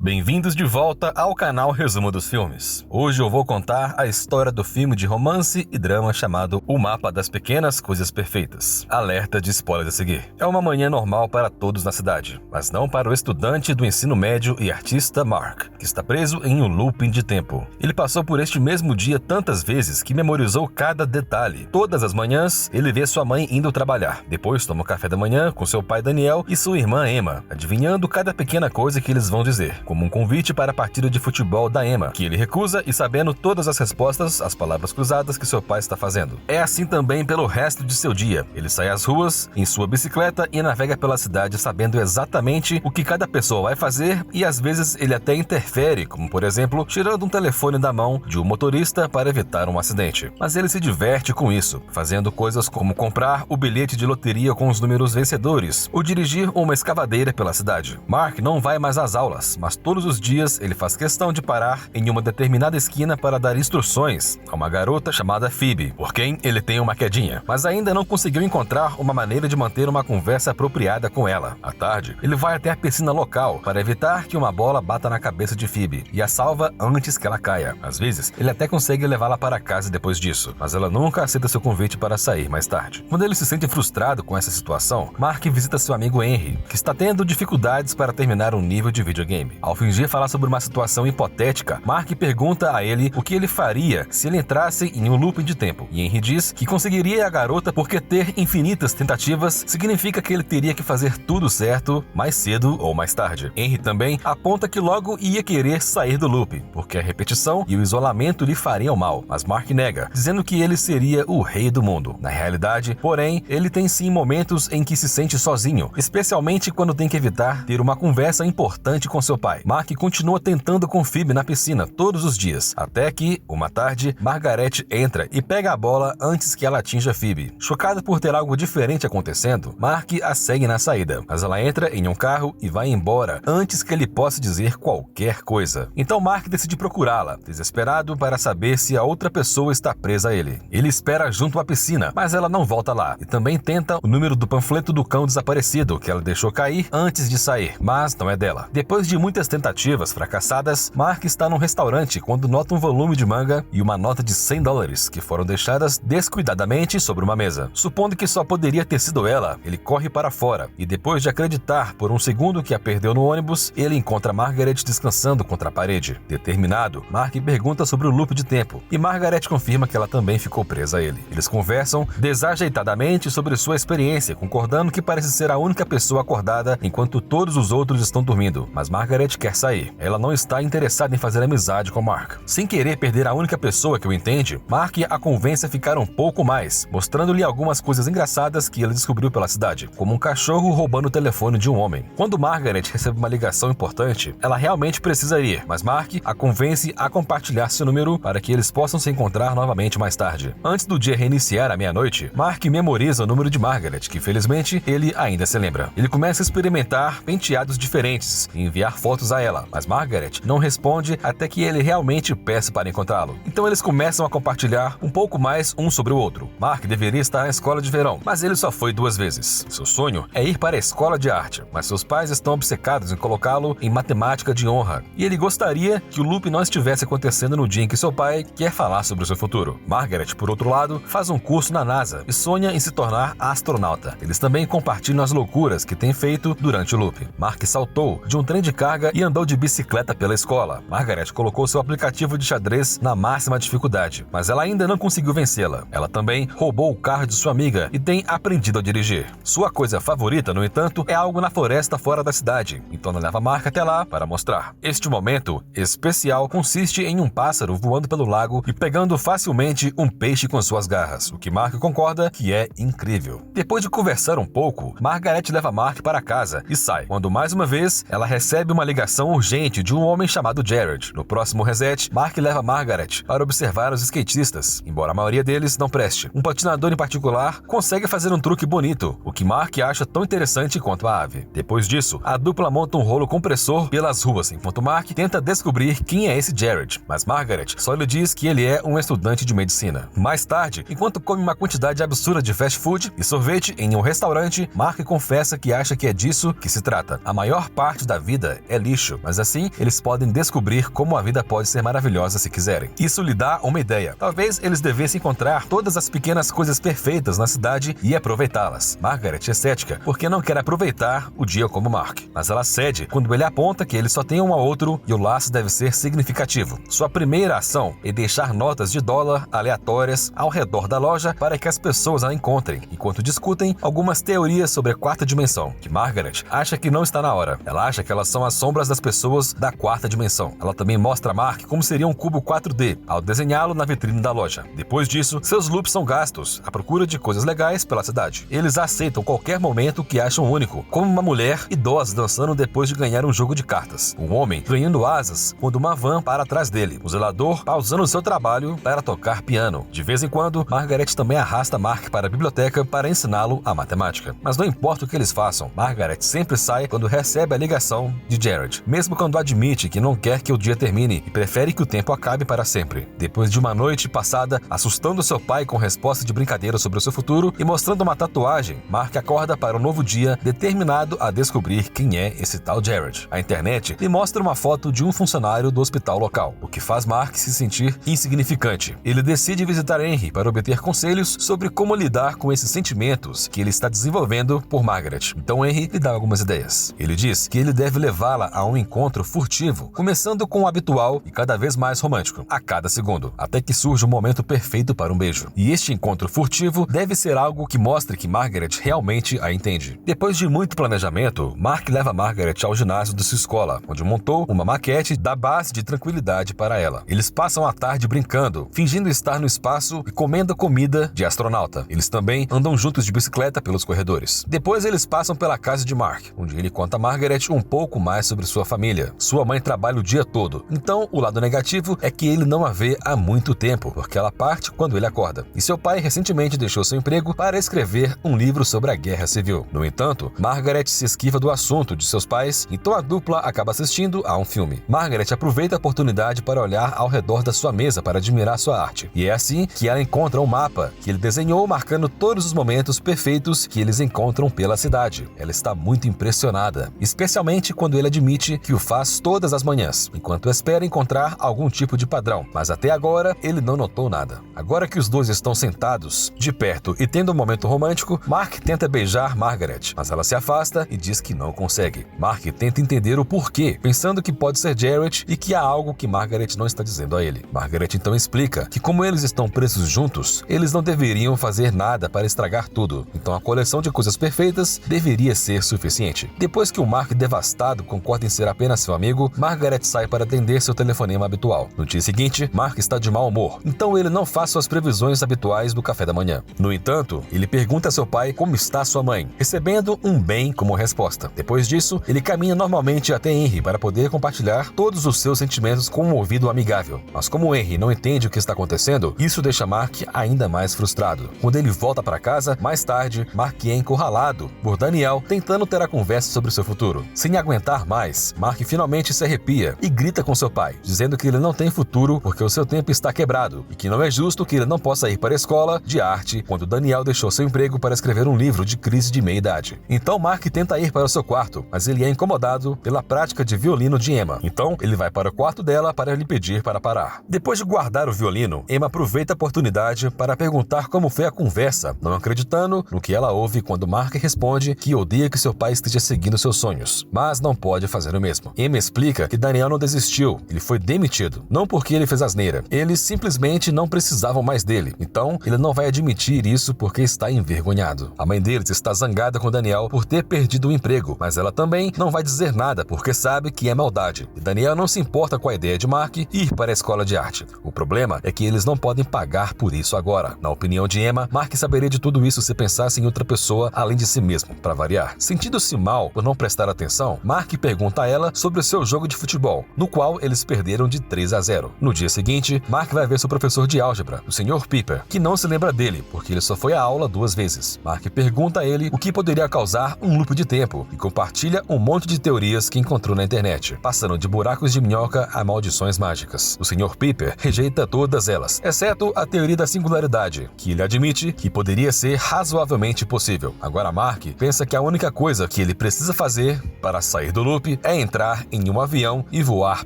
Bem-vindos de volta ao canal Resumo dos Filmes. Hoje eu vou contar a história do filme de romance e drama chamado O Mapa das Pequenas Coisas Perfeitas. Alerta de spoilers a seguir. É uma manhã normal para todos na cidade, mas não para o estudante do ensino médio e artista Mark, que está preso em um looping de tempo. Ele passou por este mesmo dia tantas vezes que memorizou cada detalhe. Todas as manhãs, ele vê sua mãe indo trabalhar. Depois toma o café da manhã com seu pai Daniel e sua irmã Emma, adivinhando cada pequena coisa que eles vão dizer, como um convite para a partida de futebol da Emma, que ele recusa e sabendo todas as respostas às palavras cruzadas que seu pai está fazendo. É assim também pelo resto de seu dia. Ele sai às ruas, em sua bicicleta e navega pela cidade sabendo exatamente o que cada pessoa vai fazer e às vezes ele até interfere, como por exemplo, tirando um telefone da mão de um motorista para evitar um acidente. Mas ele se diverte com isso, fazendo coisas como comprar o bilhete de loteria com os números vencedores ou dirigir uma escavadeira pela cidade. Mark não vai mais às aulas, mas todos os dias ele faz questão de parar em uma determinada esquina para dar instruções a uma garota chamada Phoebe, por quem ele tem uma quedinha, mas ainda não conseguiu encontrar uma maneira de manter uma conversa apropriada com ela. À tarde, ele vai até a piscina local para evitar que uma bola bata na cabeça de Phoebe e a salva antes que ela caia. Às vezes, ele até consegue levá-la para casa depois disso, mas ela nunca aceita seu convite para sair mais tarde. Quando ele se sente frustrado com essa situação, Mark visita seu amigo Henry, que está tendo dificuldades para terminar um nível de videogame. Ao fingir falar sobre uma situação hipotética, Mark pergunta a ele o que ele faria se ele entrasse em um looping de tempo. E Henry diz que conseguiria a garota porque ter infinitas tentativas significa que ele teria que fazer tudo certo mais cedo ou mais tarde. Henry também aponta que logo ia querer sair do looping, porque a repetição e o isolamento lhe fariam mal, mas Mark nega, dizendo que ele seria o rei do mundo. Na realidade, porém, ele tem sim momentos em que se sente sozinho, especialmente quando tem que evitar ter uma conversa importante com seu pai. Mark continua tentando com Phoebe na piscina todos os dias, até que, uma tarde, Margaret entra e pega a bola antes que ela atinja Phoebe. Chocado por ter algo diferente acontecendo, Mark a segue na saída, mas ela entra em um carro e vai embora antes que ele possa dizer qualquer coisa. Então Mark decide procurá-la, desesperado para saber se a outra pessoa está presa a ele. Ele espera junto à piscina, mas ela não volta lá, e também tenta o número do panfleto do cão desaparecido que ela deixou cair antes de sair, mas não é dela. Depois de muitas tentativas fracassadas, Mark está num restaurante quando nota um volume de manga e uma nota de $100 que foram deixadas descuidadamente sobre uma mesa. Supondo que só poderia ter sido ela, ele corre para fora e depois de acreditar por um segundo que a perdeu no ônibus, ele encontra Margaret descansando contra a parede. Determinado, Mark pergunta sobre o loop de tempo e Margaret confirma que ela também ficou presa a ele. Eles conversam desajeitadamente sobre sua experiência, concordando que parece ser a única pessoa acordada enquanto todos os outros estão dormindo, mas Margaret quer sair. Ela não está interessada em fazer amizade com Mark. Sem querer perder a única pessoa que o entende, Mark a convence a ficar um pouco mais, mostrando-lhe algumas coisas engraçadas que ele descobriu pela cidade, como um cachorro roubando o telefone de um homem. Quando Margaret recebe uma ligação importante, ela realmente precisa ir, mas Mark a convence a compartilhar seu número para que eles possam se encontrar novamente mais tarde. Antes do dia reiniciar à meia-noite, Mark memoriza o número de Margaret, que felizmente ele ainda se lembra. Ele começa a experimentar penteados diferentes e enviar fotos a ela, mas Margaret não responde até que ele realmente peça para encontrá-lo. Então eles começam a compartilhar um pouco mais um sobre o outro. Mark deveria estar na escola de verão, mas ele só foi 2 vezes. Seu sonho é ir para a escola de arte, mas seus pais estão obcecados em colocá-lo em matemática de honra, e ele gostaria que o loop não estivesse acontecendo no dia em que seu pai quer falar sobre o seu futuro. Margaret, por outro lado, faz um curso na NASA e sonha em se tornar astronauta. Eles também compartilham as loucuras que têm feito durante o loop. Mark saltou de um trem de carga e andou de bicicleta pela escola. Margaret colocou seu aplicativo de xadrez na máxima dificuldade, mas ela ainda não conseguiu vencê-la. Ela também roubou o carro de sua amiga e tem aprendido a dirigir. Sua coisa favorita, no entanto, é algo na floresta fora da cidade, então ela leva Mark até lá para mostrar. Este momento especial consiste em um pássaro voando pelo lago e pegando facilmente um peixe com suas garras, o que Mark concorda que é incrível. Depois de conversar um pouco, Margaret leva Mark para casa e sai, quando mais uma vez ela recebe uma ligação urgente de um homem chamado Jared. No próximo reset, Mark leva Margaret para observar os skatistas, embora a maioria deles não preste. Um patinador em particular consegue fazer um truque bonito, o que Mark acha tão interessante quanto a ave. Depois disso, a dupla monta um rolo compressor pelas ruas, enquanto Mark tenta descobrir quem é esse Jared, mas Margaret só lhe diz que ele é um estudante de medicina. Mais tarde, enquanto come uma quantidade absurda de fast food e sorvete em um restaurante, Mark confessa que acha que é disso que se trata. A maior parte da vida é lixo lixo, mas assim eles podem descobrir como a vida pode ser maravilhosa se quiserem. Isso lhe dá uma ideia. Talvez eles devessem encontrar todas as pequenas coisas perfeitas na cidade e aproveitá-las. Margaret é cética porque não quer aproveitar o dia como Mark, mas ela cede quando ele aponta que ele só tem um ao outro e o laço deve ser significativo. Sua primeira ação é deixar notas de dólar aleatórias ao redor da loja para que as pessoas a encontrem, enquanto discutem algumas teorias sobre a quarta dimensão, que Margaret acha que não está na hora. Ela acha que elas são as sombras das pessoas da quarta dimensão. Ela também mostra a Mark como seria um cubo 4D ao desenhá-lo na vitrine da loja. Depois disso, seus loops são gastos à procura de coisas legais pela cidade. Eles aceitam qualquer momento que acham único, como uma mulher idosa dançando depois de ganhar um jogo de cartas, um homem ganhando asas quando uma van para atrás dele, o zelador pausando seu trabalho para tocar piano. De vez em quando, Margaret também arrasta Mark para a biblioteca para ensiná-lo a matemática. Mas não importa o que eles façam, Margaret sempre sai quando recebe a ligação de Jared, mesmo quando admite que não quer que o dia termine e prefere que o tempo acabe para sempre. Depois de uma noite passada assustando seu pai com resposta de brincadeira sobre o seu futuro e mostrando uma tatuagem, Mark acorda para um novo dia determinado a descobrir quem é esse tal Jared. A internet lhe mostra uma foto de um funcionário do hospital local, o que faz Mark se sentir insignificante. Ele decide visitar Henry para obter conselhos sobre como lidar com esses sentimentos que ele está desenvolvendo por Margaret. Então Henry lhe dá algumas ideias. Ele diz que ele deve levá-la a um encontro furtivo, começando com o habitual e cada vez mais romântico, a cada segundo, até que surja o momento perfeito para um beijo. E este encontro furtivo deve ser algo que mostre que Margaret realmente a entende. Depois de muito planejamento, Mark leva Margaret ao ginásio de sua escola, onde montou uma maquete da base de tranquilidade para ela. Eles passam a tarde brincando, fingindo estar no espaço e comendo comida de astronauta. Eles também andam juntos de bicicleta pelos corredores. Depois eles passam pela casa de Mark, onde ele conta a Margaret um pouco mais sobre sua família. Sua mãe trabalha o dia todo, então o lado negativo é que ele não a vê há muito tempo, porque ela parte quando ele acorda. E seu pai recentemente deixou seu emprego para escrever um livro sobre a Guerra Civil. No entanto, Margaret se esquiva do assunto de seus pais, então a dupla acaba assistindo a um filme. Margaret aproveita a oportunidade para olhar ao redor da sua mesa para admirar sua arte. E é assim que ela encontra um mapa que ele desenhou marcando todos os momentos perfeitos que eles encontram pela cidade. Ela está muito impressionada, especialmente quando ele admite que o faz todas as manhãs, enquanto espera encontrar algum tipo de padrão, mas até agora ele não notou nada. Agora que os dois estão sentados de perto e tendo um momento romântico, Mark tenta beijar Margaret, mas ela se afasta e diz que não consegue. Mark tenta entender o porquê, pensando que pode ser Jared e que há algo que Margaret não está dizendo a ele. Margaret então explica que como eles estão presos juntos, eles não deveriam fazer nada para estragar tudo, então a coleção de coisas perfeitas deveria ser suficiente. Depois que o Mark devastado concorda em ser apenas seu amigo, Margaret sai para atender seu telefonema habitual. No dia seguinte, Mark está de mau humor, então ele não faz suas previsões habituais do café da manhã. No entanto, ele pergunta a seu pai como está sua mãe, recebendo um bem como resposta. Depois disso, ele caminha normalmente até Henry para poder compartilhar todos os seus sentimentos com um ouvido amigável. Mas como Henry não entende o que está acontecendo, isso deixa Mark ainda mais frustrado. Quando ele volta para casa, mais tarde, Mark é encurralado por Daniel tentando ter a conversa sobre seu futuro. Sem aguentar mais, Mark finalmente se arrepia e grita com seu pai, dizendo que ele não tem futuro porque o seu tempo está quebrado e que não é justo que ele não possa ir para a escola de arte quando Daniel deixou seu emprego para escrever um livro de crise de meia-idade. Então Mark tenta ir para o seu quarto, mas ele é incomodado pela prática de violino de Emma. Então ele vai para o quarto dela para lhe pedir para parar. Depois de guardar o violino, Emma aproveita a oportunidade para perguntar como foi a conversa, não acreditando no que ela ouve quando Mark responde que odeia que seu pai esteja seguindo seus sonhos, mas não pode fazer o mesmo. Emma explica que Daniel não desistiu, ele foi demitido, não porque ele fez asneira, eles simplesmente não precisavam mais dele, então ele não vai admitir isso porque está envergonhado. A mãe deles está zangada com Daniel por ter perdido o emprego, mas ela também não vai dizer nada porque sabe que é maldade, e Daniel não se importa com a ideia de Mark ir para a escola de arte. O problema é que eles não podem pagar por isso agora. Na opinião de Emma, Mark saberia de tudo isso se pensasse em outra pessoa além de si mesmo, para variar. Sentindo-se mal por não prestar atenção, Mark pergunta a ela sobre o seu jogo de futebol, no qual eles perderam de 3-0. No dia seguinte, Mark vai ver seu professor de álgebra, o Sr. Piper, que não se lembra dele, porque ele só foi à aula 2 vezes. Mark pergunta a ele o que poderia causar um loop de tempo e compartilha um monte de teorias que encontrou na internet, passando de buracos de minhoca a maldições mágicas. O Sr. Piper rejeita todas elas, exceto a teoria da singularidade, que ele admite que poderia ser razoavelmente possível. Agora Mark pensa que a única coisa que ele precisa fazer para sair do loop Mark é entrar em um avião e voar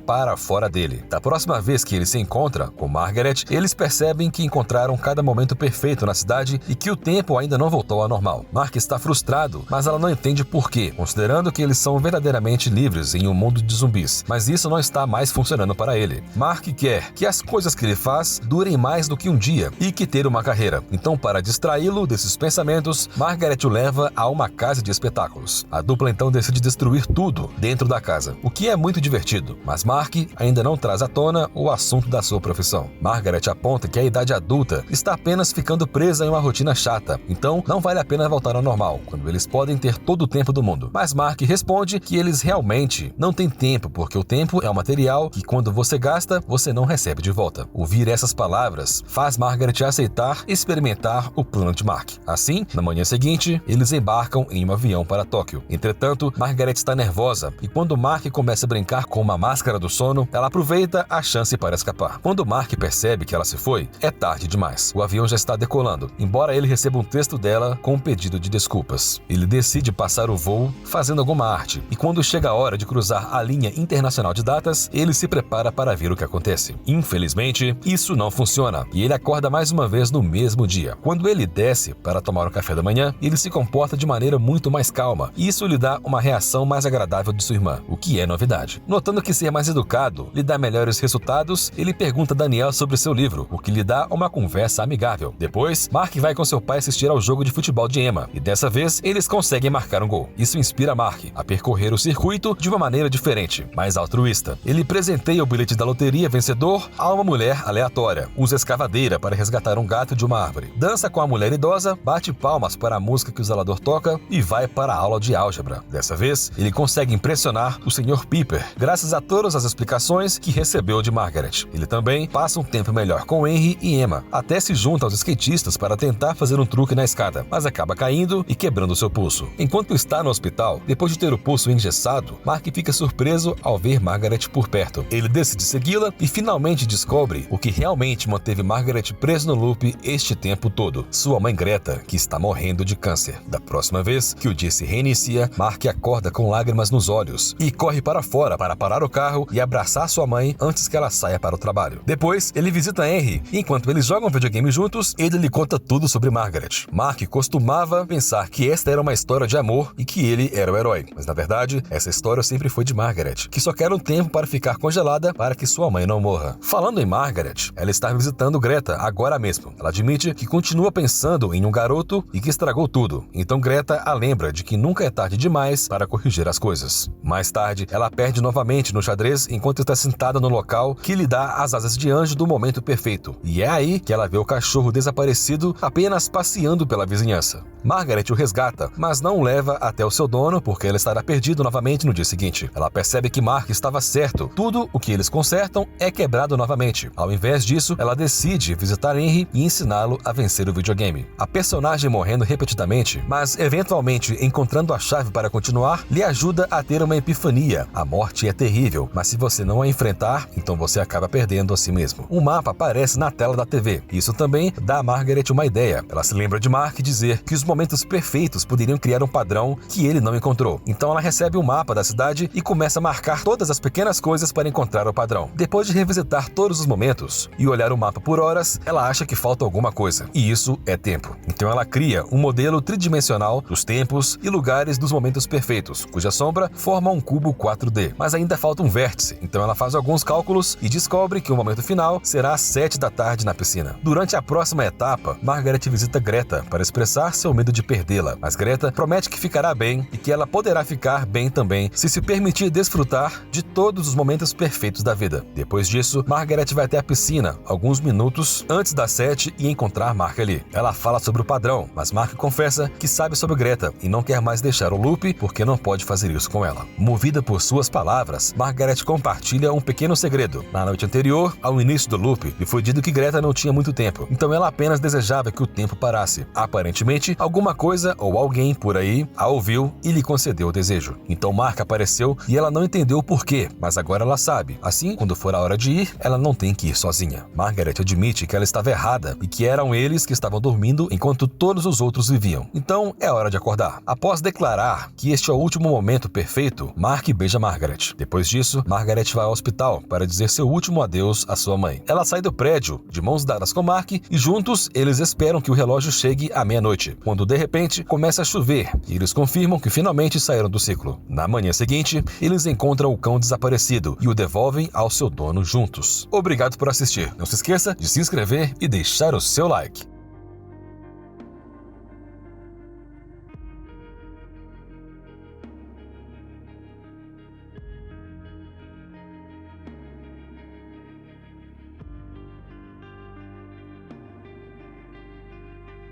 para fora dele. Da próxima vez que ele se encontra com Margaret, eles percebem que encontraram cada momento perfeito na cidade e que o tempo ainda não voltou ao normal. Mark está frustrado, mas ela não entende por quê, considerando que eles são verdadeiramente livres em um mundo de zumbis, mas isso não está mais funcionando para ele. Mark quer que as coisas que ele faz durem mais do que um dia e que ter uma carreira. Então, para distraí-lo desses pensamentos, Margaret o leva a uma casa de espetáculos. A dupla então decide destruir tudo dentro da casa, o que é muito divertido, mas Mark ainda não traz à tona o assunto da sua profissão. Margaret aponta que a idade adulta está apenas ficando presa em uma rotina chata, então não vale a pena voltar ao normal, quando eles podem ter todo o tempo do mundo. Mas Mark responde que eles realmente não têm tempo, porque o tempo é um material que quando você gasta, você não recebe de volta. Ouvir essas palavras faz Margaret aceitar experimentar o plano de Mark. Assim, na manhã seguinte, eles embarcam em um avião para Tóquio. Entretanto, Margaret está nervosa e quando Mark começa a brincar com uma máscara do sono, ela aproveita a chance para escapar. Quando Mark percebe que ela se foi, é tarde demais. O avião já está decolando, embora ele receba um texto dela com um pedido de desculpas. Ele decide passar o voo fazendo alguma arte, e quando chega a hora de cruzar a linha internacional de datas, ele se prepara para ver o que acontece. Infelizmente, isso não funciona, e ele acorda mais uma vez no mesmo dia. Quando ele desce para tomar um café da manhã, ele se comporta de maneira muito mais calma, e isso lhe dá uma reação mais agradável de sua irmã, o que é novidade. Notando que ser mais educado lhe dá melhores resultados, ele pergunta a Daniel sobre seu livro, o que lhe dá uma conversa amigável. Depois, Mark vai com seu pai assistir ao jogo de futebol de Emma, e dessa vez eles conseguem marcar um gol. Isso inspira Mark a percorrer o circuito de uma maneira diferente, mais altruísta. Ele presenteia o bilhete da loteria vencedor a uma mulher aleatória, usa escavadeira para resgatar um gato de uma árvore, dança com a mulher idosa, bate palmas para a música que o zelador toca e vai para a aula de álgebra. Dessa vez, ele consegue impressionar o Sr. Piper, graças a todas as explicações que recebeu de Margaret. Ele também passa um tempo melhor com Henry e Emma, até se junta aos skatistas para tentar fazer um truque na escada, mas acaba caindo e quebrando seu pulso. Enquanto está no hospital, depois de ter o pulso engessado, Mark fica surpreso ao ver Margaret por perto. Ele decide segui-la e finalmente descobre o que realmente manteve Margaret presa no loop este tempo todo: sua mãe Greta, que está morrendo de câncer. Da próxima vez que o dia se reinicia, Mark acorda com lágrimas nos olhos e corre para fora para parar o carro e abraçar sua mãe antes que ela saia para o trabalho. Depois, ele visita Henry e enquanto eles jogam videogame juntos, ele lhe conta tudo sobre Margaret. Mark costumava pensar que esta era uma história de amor e que ele era o herói, mas na verdade, essa história sempre foi de Margaret, que só quer um tempo para ficar congelada para que sua mãe não morra. Falando em Margaret, ela está visitando Greta agora mesmo. Ela admite que continua pensando em um garoto e que estragou tudo, então Greta a lembra de que nunca é tarde demais para corrigir as coisas. Mais tarde, ela perde novamente no xadrez enquanto está sentada no local que lhe dá as asas de anjo do momento perfeito, e é aí que ela vê o cachorro desaparecido apenas passeando pela vizinhança. Margaret o resgata, mas não o leva até o seu dono porque ele estará perdido novamente no dia seguinte. Ela percebe que Mark estava certo, tudo o que eles consertam é quebrado novamente. Ao invés disso, ela decide visitar Henry e ensiná-lo a vencer o videogame. A personagem morrendo repetidamente, mas eventualmente encontrando a chave para continuar, lhe ajuda a ter uma epifania. A morte é terrível, mas se você não a enfrentar, então você acaba perdendo a si mesmo. Um mapa aparece na tela da TV. Isso também dá a Margaret uma ideia. Ela se lembra de Mark dizer que os momentos perfeitos poderiam criar um padrão que ele não encontrou. Então ela recebe um mapa da cidade e começa a marcar todas as pequenas coisas para encontrar o padrão. Depois de revisitar todos os momentos e olhar o mapa por horas, ela acha que falta alguma coisa. E isso é tempo. Então ela cria um modelo tridimensional dos tempos e lugares dos momentos perfeitos, cuja sombra forma um cubo 4D. Mas ainda falta um vértice. Então ela faz alguns cálculos e descobre que o momento final será às 7 da tarde na piscina. Durante a próxima etapa, Margaret visita Greta para expressar seu medo de perdê-la, mas Greta promete que ficará bem e que ela poderá ficar bem também se permitir desfrutar de todos os momentos perfeitos da vida. Depois disso, Margaret vai até a piscina alguns minutos antes das 7 e encontrar Mark ali. Ela fala sobre o padrão, mas Mark confessa que sabe sobre Greta e não quer mais deixar o loop porque não pode fazer isso com ela. Movida por suas palavras, Margaret compartilha um pequeno segredo. Na noite anterior, ao início do loop, lhe foi dito que Greta não tinha muito tempo, então ela apenas desejava que o tempo parasse. Aparentemente, alguma coisa ou alguém por aí a ouviu e lhe concedeu o desejo. Então Mark apareceu e ela não entendeu o porquê, mas agora ela sabe. Assim, quando for a hora de ir, ela não tem que ir sozinha. Margaret admite que ela estava errada e que eram eles que estavam dormindo enquanto todos os outros viviam. Então, é hora de acordar. Após declarar que este é o último momento perfeito, momento, Mark beija Margaret. Depois disso, Margaret vai ao hospital para dizer seu último adeus à sua mãe. Ela sai do prédio, de mãos dadas com Mark, e juntos eles esperam que o relógio chegue à meia-noite, quando de repente começa a chover, e eles confirmam que finalmente saíram do ciclo. Na manhã seguinte, eles encontram o cão desaparecido e o devolvem ao seu dono juntos. Obrigado por assistir. Não se esqueça de se inscrever e deixar o seu like.